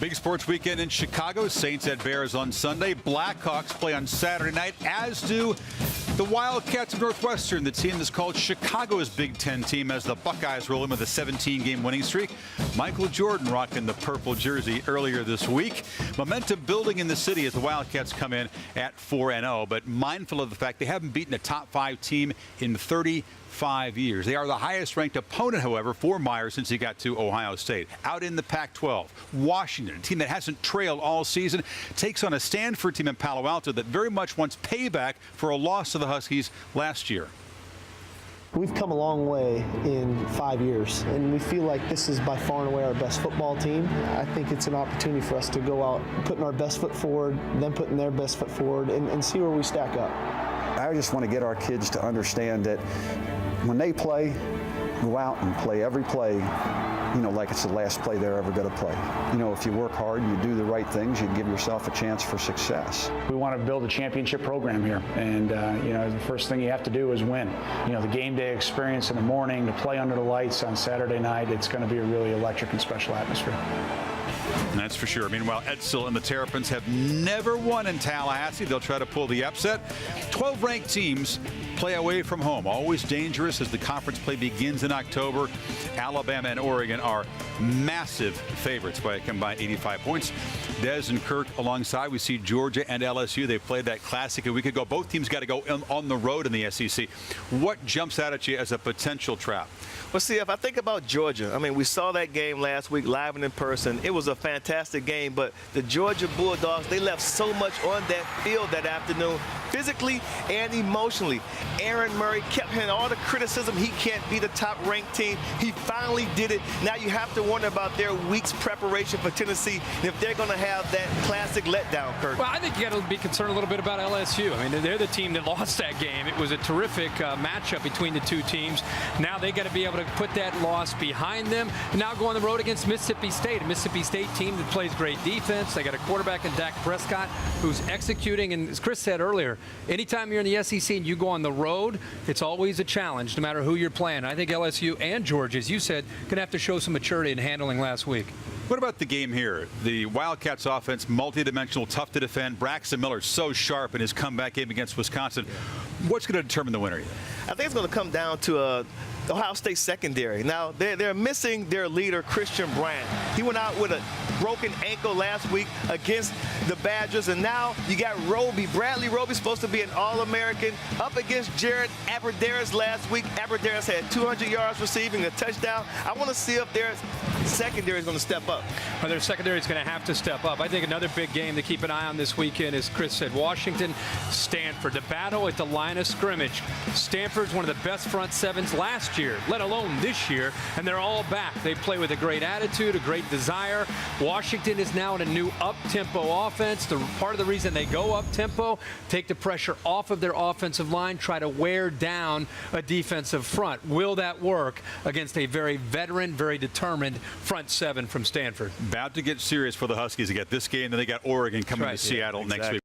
Big sports weekend in Chicago. Saints at Bears on Sunday. Blackhawks play on Saturday night, as do the Wildcats of Northwestern, the team that's called Chicago's Big Ten team, as the Buckeyes roll in with a 17-game winning streak. Michael Jordan rocking the purple jersey earlier this week. Momentum building in the city as the Wildcats come in at 4-0, but mindful of the fact they haven't beaten a top-5 team in 35 years. They are the highest-ranked opponent, however, for Myers since he got to Ohio State. Out in the Pac-12, Washington, a team that hasn't trailed all season, takes on a Stanford team in Palo Alto that very much wants payback for a loss to the Huskies last year. We've come a long way in 5 years, and we feel like this is by far and away our best football team. I think it's an opportunity for us to go out, putting our best foot forward, them putting their best foot forward, and see where we stack up. I just want to get our kids to understand that when they play, go out and play every play, like it's the last play they're ever going to play. If you work hard, you do the right things, you give yourself a chance for success. We want to build a championship program here, and the first thing you have to do is win. The game day experience in the morning, to play under the lights on Saturday night, it's going to be a really electric and special atmosphere. That's for sure. Meanwhile, Edsel and the Terrapins have never won in Tallahassee. They'll try to pull the upset. 12 ranked teams play away from home. Always dangerous as the conference play begins in October. Alabama and Oregon are massive favorites by a combined 85 points. Des and Kirk alongside. We see Georgia and LSU. They played that classic a week ago. Both teams got to go on the road in the SEC. What jumps out at you as a potential trap? Well, see, if I think about Georgia, we saw that game last week live and in person. It was a fantastic game, but the Georgia Bulldogs, they left so much on that field that afternoon, physically and emotionally. Aaron Murray kept hearing all the criticism. He can't be the top-ranked team. He finally did it. Now you have to wonder about their week's preparation for Tennessee and if they're going to have that classic letdown, Kirk. Well, I think you got to be concerned a little bit about LSU. They're the team that lost that game. It was a terrific matchup between the two teams. Now they got to be able to put that loss behind them and now go on the road against Mississippi State, a Mississippi State team that plays great defense. They got a quarterback in Dak Prescott who's executing, and as Chris said earlier, anytime you're in the SEC and you go on the road, it's always a challenge no matter who you're playing. I think LSU and Georgia, as you said, going to have to show some maturity in handling last week. What about the game here? The Wildcats offense, multidimensional, tough to defend. Braxton Miller so sharp in his comeback game against Wisconsin. What's going to determine the winner? I think it's going to come down to Ohio State secondary. Now, they're missing their leader, Christian Bryant. He went out with a broken ankle last week against the Badgers, and now you got Roby. Bradley Roby, supposed to be an All-American, up against Jared Abbrederis last week. Abbrederis had 200 yards receiving, a touchdown. I want to see if their secondary is going to step up. Well, their secondary is going to have to step up. I think another big game to keep an eye on this weekend, as Chris said, Washington, Stanford. The battle at the line of scrimmage. Stanford's one of the best front sevens last year, let alone this year, and they're all back. They play with a great attitude, a great desire. Washington is now in a new up-tempo offense. Part of the reason they go up-tempo, take the pressure off of their offensive line, try to wear down a defensive front. Will that work against a very veteran, very determined front seven from Stanford? About to get serious for the Huskies. They got this game, then they got Oregon coming to Seattle next week.